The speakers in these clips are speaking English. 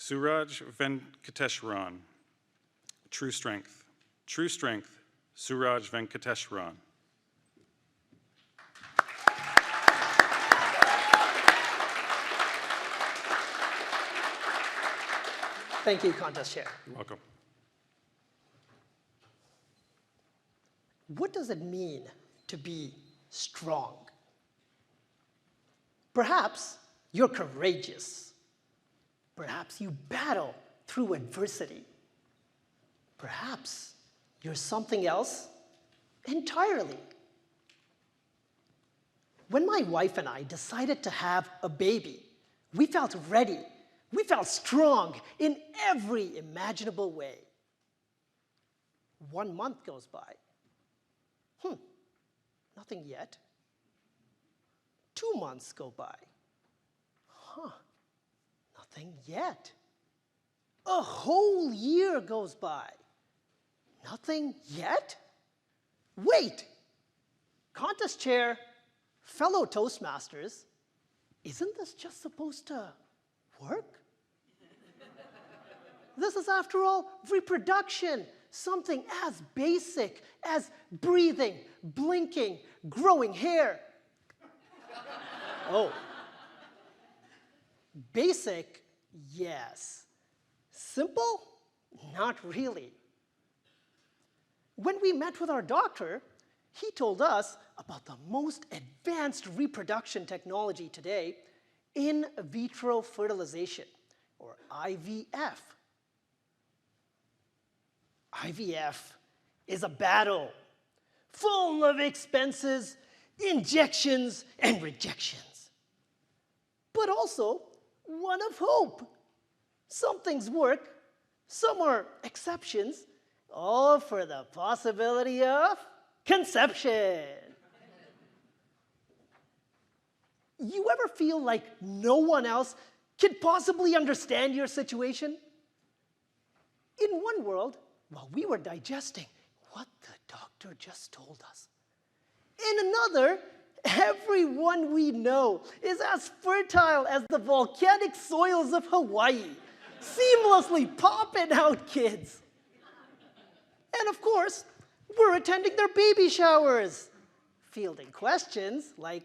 Suraj Venkateshwaran. True strength. True strength, Suraj Venkateshwaran. Thank you, Contest Chair. You're welcome. What does it mean to be strong? Perhaps you're courageous. Perhaps you battle through adversity. Perhaps you're something else entirely. When my wife and I decided to have a baby, we felt ready. We felt strong in every imaginable way. 1 month goes by. Nothing yet. 2 months go by. Nothing yet. A whole year goes by. Nothing yet? Wait! Contest Chair, fellow Toastmasters, isn't this just supposed to work? This is, after all, reproduction. Something as basic as breathing, blinking, growing hair. Oh. Basic, yes. Simple? Not really. When we met with our doctor, he told us about the most advanced reproduction technology today, in vitro fertilization, or IVF. IVF is a battle full of expenses, injections, and rejections. But also one of hope. Some things work, some are exceptions, all for the possibility of conception. You ever feel like no one else could possibly understand your situation? In one world, while we were digesting what the doctor just told us. In another, everyone we know is as fertile as the volcanic soils of Hawaii, seamlessly popping out kids. And of course, we're attending their baby showers, fielding questions like,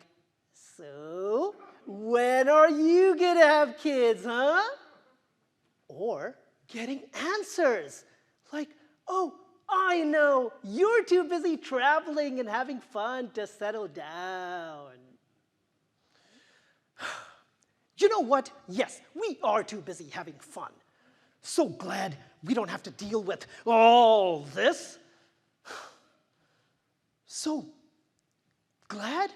so, when are you gonna have kids, huh? Or getting answers like, oh, I know, you're too busy traveling and having fun to settle down. You know what? Yes, we are too busy having fun. So glad we don't have to deal with all this. So glad.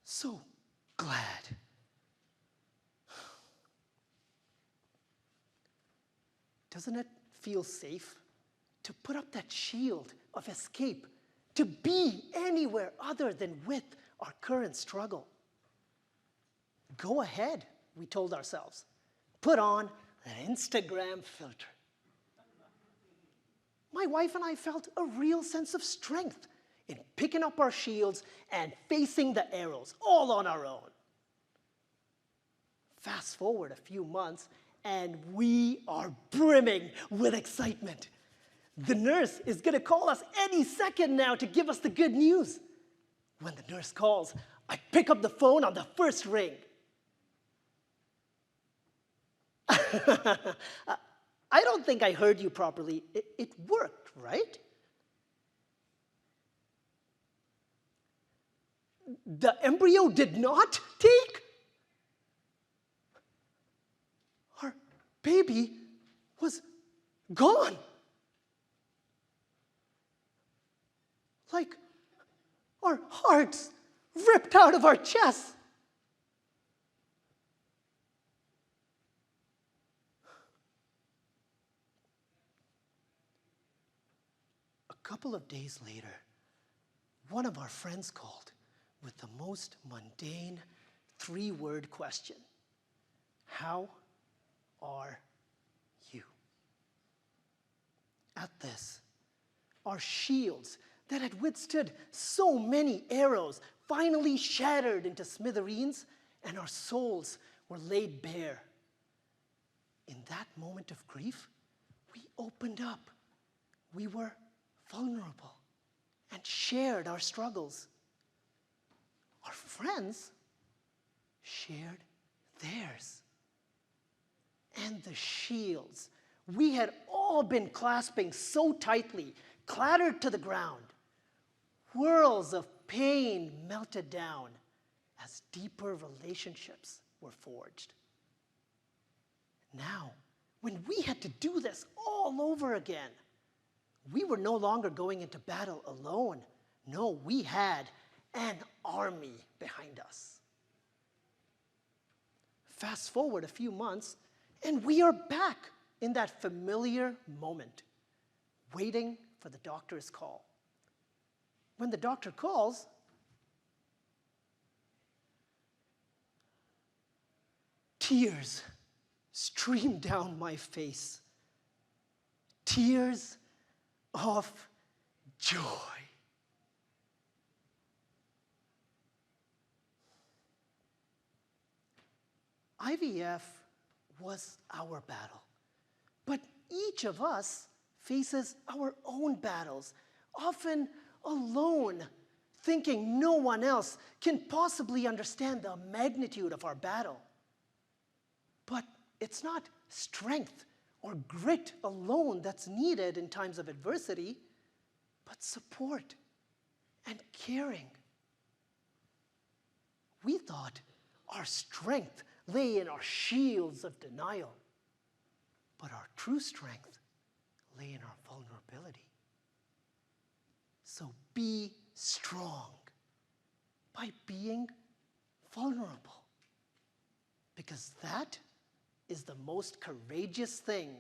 So glad. Doesn't it feel safe to put up that shield of escape, to be anywhere other than with our current struggle? Go ahead, we told ourselves. Put on an Instagram filter. My wife and I felt a real sense of strength in picking up our shields and facing the arrows all on our own. Fast forward a few months, and we are brimming with excitement. The nurse is going to call us any second now to give us the good news. When the nurse calls, I pick up the phone on the first ring. I don't think I heard you properly. It worked, right? The embryo did not take? Our baby was gone. Like our hearts ripped out of our chests. A couple of days later, one of our friends called with the most mundane 3-word question. How are you? At this, our shields that had withstood so many arrows finally shattered into smithereens, and our souls were laid bare in that moment of grief, we opened up. We were vulnerable and shared our struggles. Our friends shared theirs. And the shields we had all been clasping so tightly clattered to the ground. Whirls of pain melted down as deeper relationships were forged. Now, when we had to do this all over again, we were no longer going into battle alone. No, we had an army behind us. Fast forward a few months, and we are back in that familiar moment, waiting for the doctor's call. When the doctor calls, tears stream down my face. Tears of joy. IVF was our battle, but each of us faces our own battles, often alone, thinking no one else can possibly understand the magnitude of our battle. But it's not strength or grit alone that's needed in times of adversity, but support and caring. We thought our strength lay in our shields of denial, but our true strength lay in our vulnerability. So be strong by being vulnerable, because that is the most courageous thing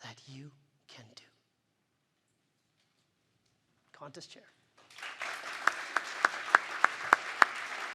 that you can do. Contest chair.